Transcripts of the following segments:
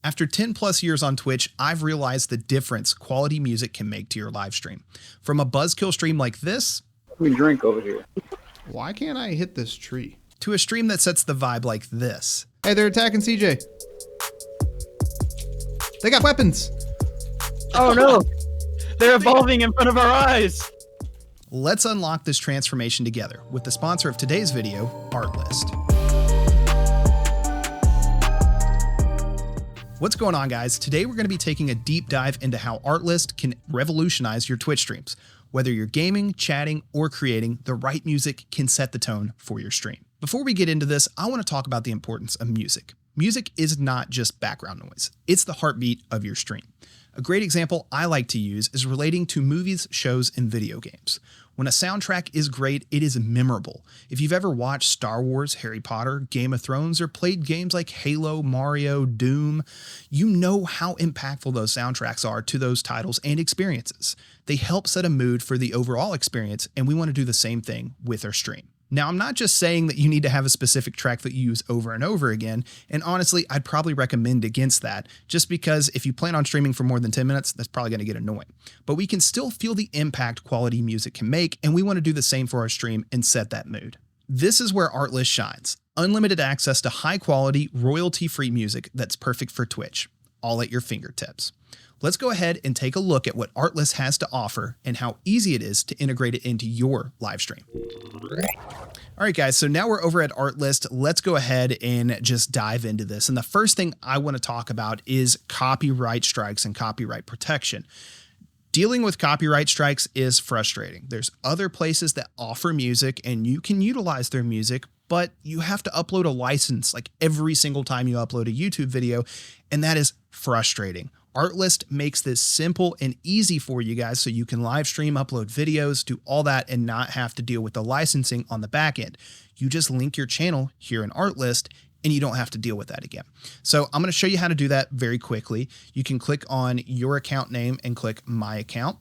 After 10 plus years on Twitch, I've realized the difference quality music can make to your live stream. From a buzzkill stream like this, we drink over here. Why can't I hit this tree? To a stream that sets the vibe like this. Hey, they're attacking CJ. They got weapons. Oh no, they're evolving in front of our eyes. Let's unlock this transformation together with the sponsor of today's video, Artlist. What's going on, guys? Today we're going to be taking a deep dive into how Artlist can revolutionize your Twitch streams. Whether you're gaming, chatting, or creating, the right music can set the tone for your stream. Before we get into this, I want to talk about the importance of music. Music is not just background noise. It's the heartbeat of your stream. A great example I like to use is relating to movies, shows, and video games. When a soundtrack is great, it is memorable. If you've ever watched Star Wars, Harry Potter, Game of Thrones, or played games like Halo, Mario, Doom, you know how impactful those soundtracks are to those titles and experiences. They help set a mood for the overall experience, and we want to do the same thing with our stream. Now, I'm not just saying that you need to have a specific track that you use over and over again, and honestly, I'd probably recommend against that, just because if you plan on streaming for more than 10 minutes, that's probably going to get annoying. But we can still feel the impact quality music can make, and we want to do the same for our stream and set that mood. This is where Artlist shines. Unlimited access to high-quality, royalty-free music that's perfect for Twitch, all at your fingertips. Let's go ahead and take a look at what Artlist has to offer and how easy it is to integrate it into your live stream. All right, guys, so now we're over at Artlist. Let's go ahead and just dive into this. And the first thing I want to talk about is copyright strikes and copyright protection. Dealing with copyright strikes is frustrating. There's other places that offer music and you can utilize their music, but you have to upload a license like every single time you upload a YouTube video, and that is frustrating. Artlist makes this simple and easy for you guys so you can live stream, upload videos, do all that, and not have to deal with the licensing on the back end. You just link your channel here in Artlist and you don't have to deal with that again. So I'm going to show you how to do that very quickly. You can click on your account name and click My Account.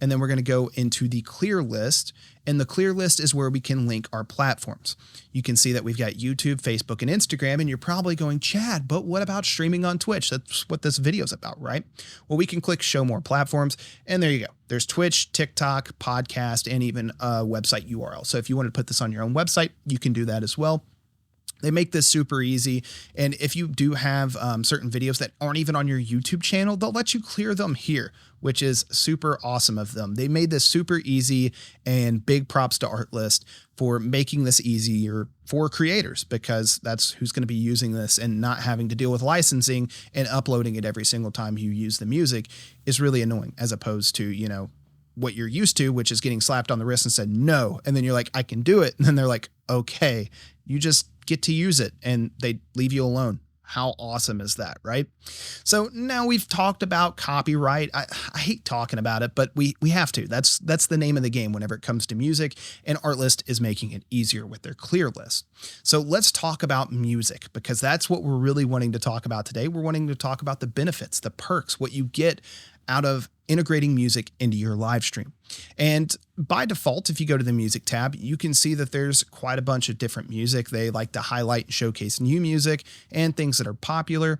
And then we're going to go into the Clearlist, and the Clearlist is where we can link our platforms. You can see that we've got YouTube, Facebook, and Instagram, and you're probably going, Chad, but what about streaming on Twitch? That's what this video is about, right? Well, we can click Show More Platforms, and there you go. There's Twitch, TikTok, podcast, and even a website URL. So if you want to put this on your own website, you can do that as well. They make this super easy, and if you do have certain videos that aren't even on your YouTube channel, they'll let you clear them here, which is super awesome of them. They made this super easy, and big props to Artlist for making this easier for creators, because that's who's going to be using this, and not having to deal with licensing and uploading it every single time you use the music is really annoying, as opposed to, you know, what you're used to, which is getting slapped on the wrist and said no, and then you're like, I can do it, and then they're like, okay, you just get to use it, and they leave you alone. How awesome is that, right? So now we've talked about copyright. I hate talking about it, but we have to. That's the name of the game whenever it comes to music, and Artlist is making it easier with their Clearlist. So let's talk about music, because that's what we're really wanting to talk about today. We're wanting to talk about the benefits, the perks, what you get out of integrating music into your live stream. And by default, if you go to the music tab, you can see that there's quite a bunch of different music. They like to highlight and showcase new music and things that are popular.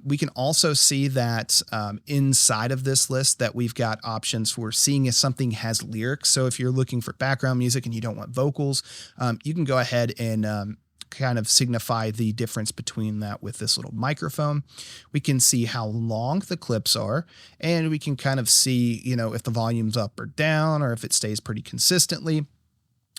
We can also see that inside of this list that we've got options for seeing if something has lyrics. So if you're looking for background music and you don't want vocals, you can go ahead and kind of signify the difference between that with this little microphone. We can see how long the clips are, and we can kind of see, you know, if the volume's up or down, or if it stays pretty consistently.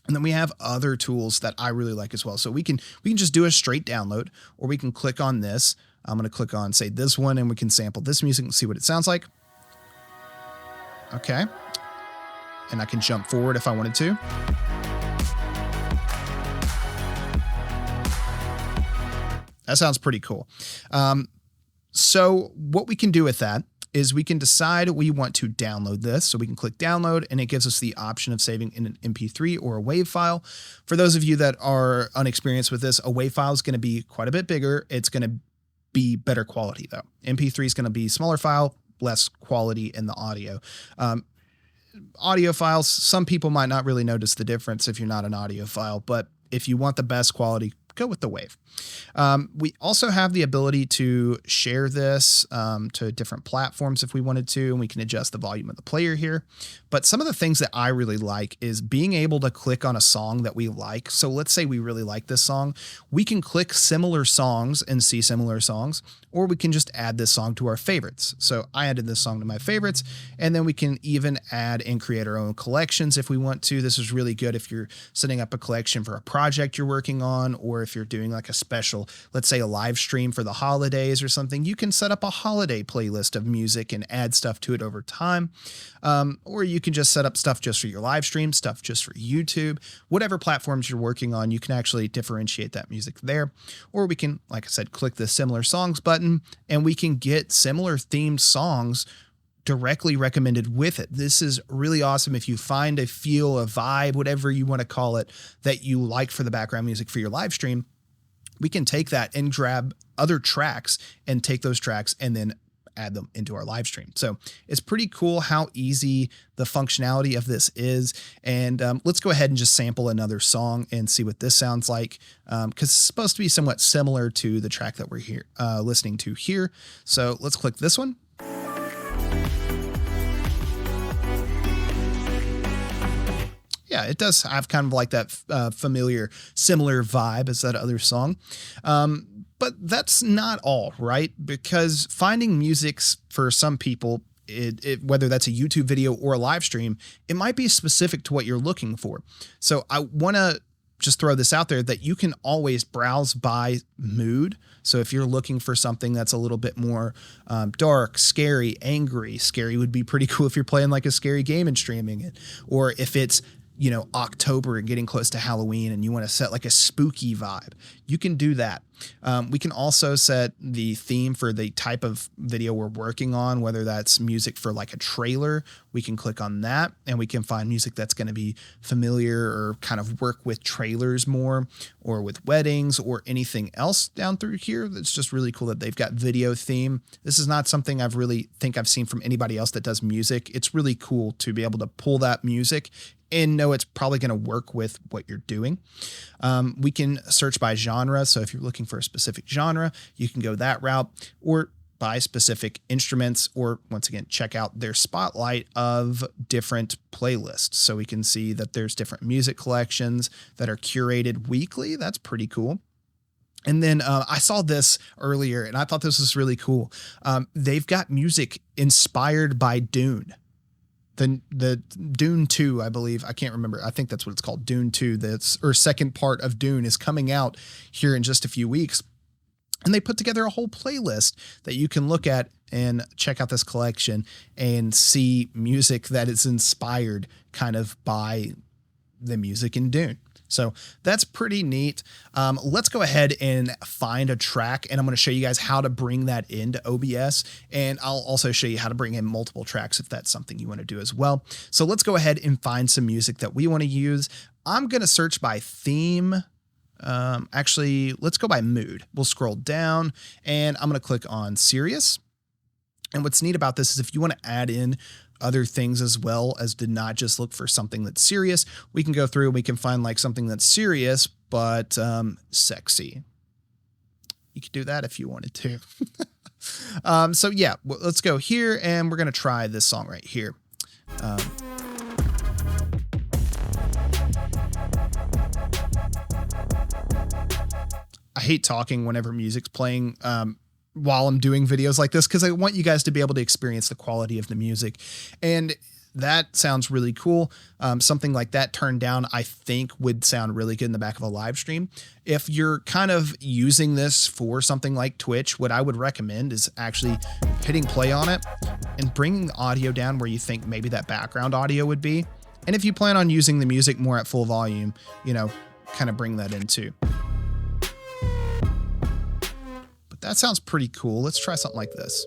And then we have other tools that I really like as well. So we can just do a straight download, or we can click on this. I'm going to click on, say, this one, and we can sample this music and see what it sounds like. Okay. And I can jump forward if I wanted to. That sounds pretty cool. So what we can do with that is we can decide we want to download this. So we can click download, and it gives us the option of saving in an MP3 or a WAV file. For those of you that are unexperienced with this, a WAV file is going to be quite a bit bigger. It's going to be better quality though. MP3 is going to be smaller file, less quality in the audio. Audio files, some people might not really notice the difference if you're not an audiophile, but if you want the best quality, go with the wave. We also have the ability to share this to different platforms if we wanted to, and we can adjust the volume of the player here. But some of the things that I really like is being able to click on a song that we like. So let's say we really like this song. We can click similar songs and see similar songs, or we can just add this song to our favorites. So I added this song to my favorites, and then we can even add and create our own collections if we want to. This is really good if you're setting up a collection for a project you're working on, or if you're doing like a special, let's say a live stream for the holidays or something. You can set up a holiday playlist of music and add stuff to it over time. Or you can just set up stuff just for your live stream, stuff just for YouTube, whatever platforms you're working on, you can actually differentiate that music there. Or we can, like I said, click the similar songs button and we can get similar themed songs directly recommended with it. This is really awesome. If you find a feel, a vibe, whatever you want to call it, that you like for the background music for your live stream, we can take that and grab other tracks and take those tracks and then add them into our live stream. So it's pretty cool how easy the functionality of this is. And let's go ahead and just sample another song and see what this sounds like, because it's supposed to be somewhat similar to the track that we're here listening to here. So let's click this one. Yeah, it does have kind of like that familiar, similar vibe as that other song. But that's not all, right? Because finding music for some people, whether that's a YouTube video or a live stream, it might be specific to what you're looking for. So I want to just throw this out there that you can always browse by mood. So if you're looking for something that's a little bit more dark, scary, angry, scary would be pretty cool if you're playing like a scary game and streaming it. Or if it's, you know, October and getting close to Halloween and you want to set like a spooky vibe, you can do that. We can also set the theme for the type of video we're working on, whether that's music for like a trailer, we can click on that and we can find music that's going to be familiar or kind of work with trailers more, or with weddings or anything else down through here. That's just really cool that they've got video theme. This is not something I've seen from anybody else that does music. It's really cool to be able to pull that music and know it's probably going to work with what you're doing. We can search by genre. So if you're looking for a specific genre, you can go that route, or by specific instruments, or once again, check out their spotlight of different playlists. So we can see that there's different music collections that are curated weekly. That's pretty cool. And then I saw this earlier and I thought this was really cool. They've got music inspired by Dune. The Dune 2, I believe, I can't remember. I think that's what it's called. Dune 2, second part of Dune is coming out here in just a few weeks. And they put together a whole playlist that you can look at and check out this collection and see music that is inspired kind of by the music in Dune. So that's pretty neat. Let's go ahead and find a track, and I'm going to show you guys how to bring that into OBS, and I'll also show you how to bring in multiple tracks if that's something you want to do as well. So let's go ahead and find some music that we want to use. I'm going to search by theme. Actually, let's go by mood. We'll scroll down, and I'm going to click on serious. And what's neat about this is if you want to add in other things as well as to not just look for something that's serious, we can go through and we can find like something that's serious but sexy. You could do that if you wanted to. So yeah, let's go here and we're going to try this song right here. I hate talking whenever music's playing while I'm doing videos like this, because I want you guys to be able to experience the quality of the music. And that sounds really cool. Something like that turned down, I think would sound really good in the back of a live stream. If you're kind of using this for something like Twitch, what I would recommend is actually hitting play on it and bringing the audio down where you think maybe that background audio would be. And if you plan on using the music more at full volume, you know, kind of bring that in too. That sounds pretty cool. Let's try something like this.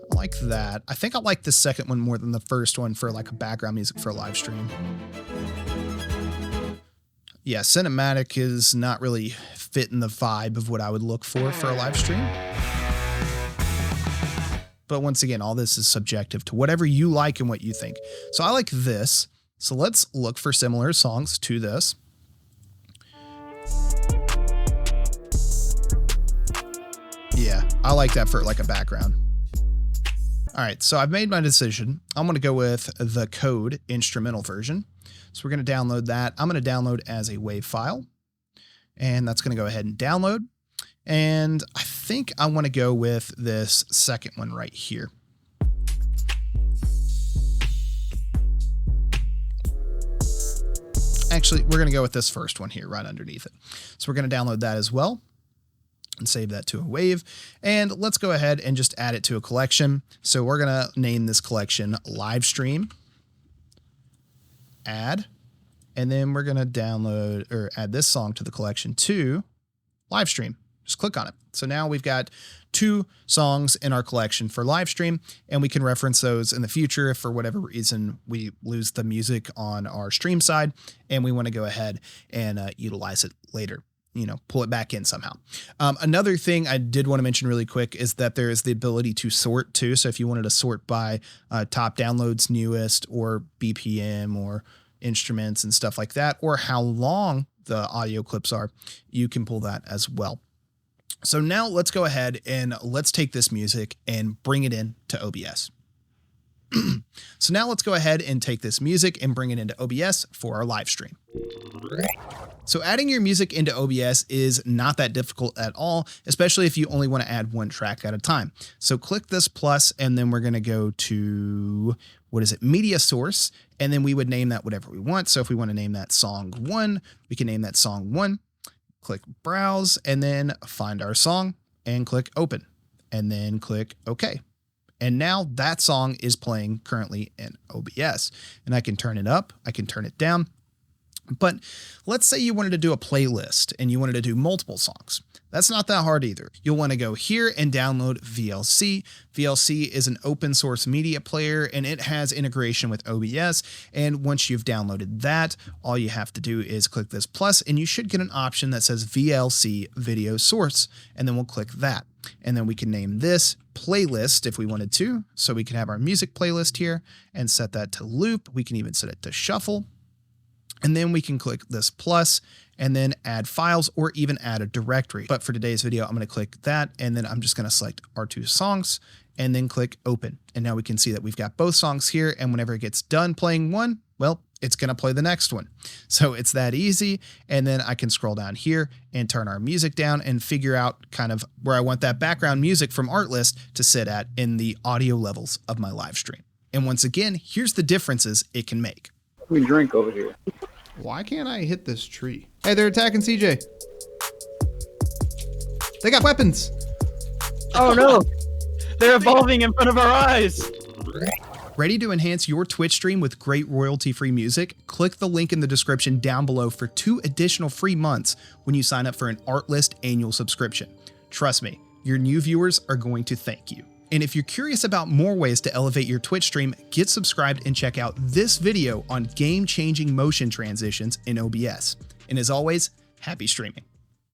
I like that. I think I like the second one more than the first one for like a background music for a live stream. Yeah, cinematic is not really fitting the vibe of what I would look for a live stream. But once again, all this is subjective to whatever you like and what you think. So I like this. So let's look for similar songs to this. Yeah, I like that for like a background. All right, so I've made my decision. I'm going to go with the Code instrumental version. So we're going to download that. I'm going to download as a WAV file, and that's going to go ahead and download. And I think I want to go with this second one right here. Actually, we're going to go with this first one here right underneath it. So we're going to download that as well and save that to a WAV. And let's go ahead and just add it to a collection. So we're going to name this collection Live Stream, add, and then we're going to download or add this song to the collection to Live Stream. Just click on it. So now we've got 2 songs in our collection for live stream, and we can reference those in the future if for whatever reason we lose the music on our stream side and we want to go ahead and utilize it later. Pull it back in somehow. Another thing I did want to mention really quick is that there is the ability to sort too. So if you wanted to sort by top downloads, newest, or BPM, or instruments and stuff like that, or how long the audio clips are, you can pull that as well. So now let's go ahead and let's take this music and bring it into OBS. So now let's go ahead and take this music and bring it into OBS for our live stream. So adding your music into OBS is not that difficult at all, especially if you only want to add one track at a time. So click this plus, and then we're going to go to, media source, and then we would name that whatever we want. So if we want to name that song 1, we can name that song 1. Click browse, and then find our song and click open, and then click OK. And now that song is playing currently in OBS, and I can turn it up, I can turn it down. But let's say you wanted to do a playlist and you wanted to do multiple songs. That's not that hard either. You'll want to go here and download VLC. VLC is an open source media player, and it has integration with OBS. And once you've downloaded that, all you have to do is click this plus, and you should get an option that says VLC video source. And then we'll click that. And then we can name this playlist if we wanted to. So we can have our music playlist here and set that to loop. We can even set it to shuffle. And then we can click this plus and then add files or even add a directory. But for today's video, I'm going to click that, and then I'm just going to select our 2 songs and then click open. And now we can see that we've got both songs here, and whenever it gets done playing one, well, it's going to play the next one. So it's that easy. And then I can scroll down here and turn our music down and figure out kind of where I want that background music from Artlist to sit at in the audio levels of my live stream. And once again, here's the differences it can make. We drink over here. Why can't I hit this tree? Hey, they're attacking CJ. They got weapons. Oh no! They're evolving in front of our eyes. Ready to enhance your Twitch stream with great royalty-free music? Click the link in the description down below for 2 additional free months when you sign up for an Artlist annual subscription. Trust me, your new viewers are going to thank you. And if you're curious about more ways to elevate your Twitch stream, get subscribed and check out this video on game-changing motion transitions in OBS. And as always, happy streaming.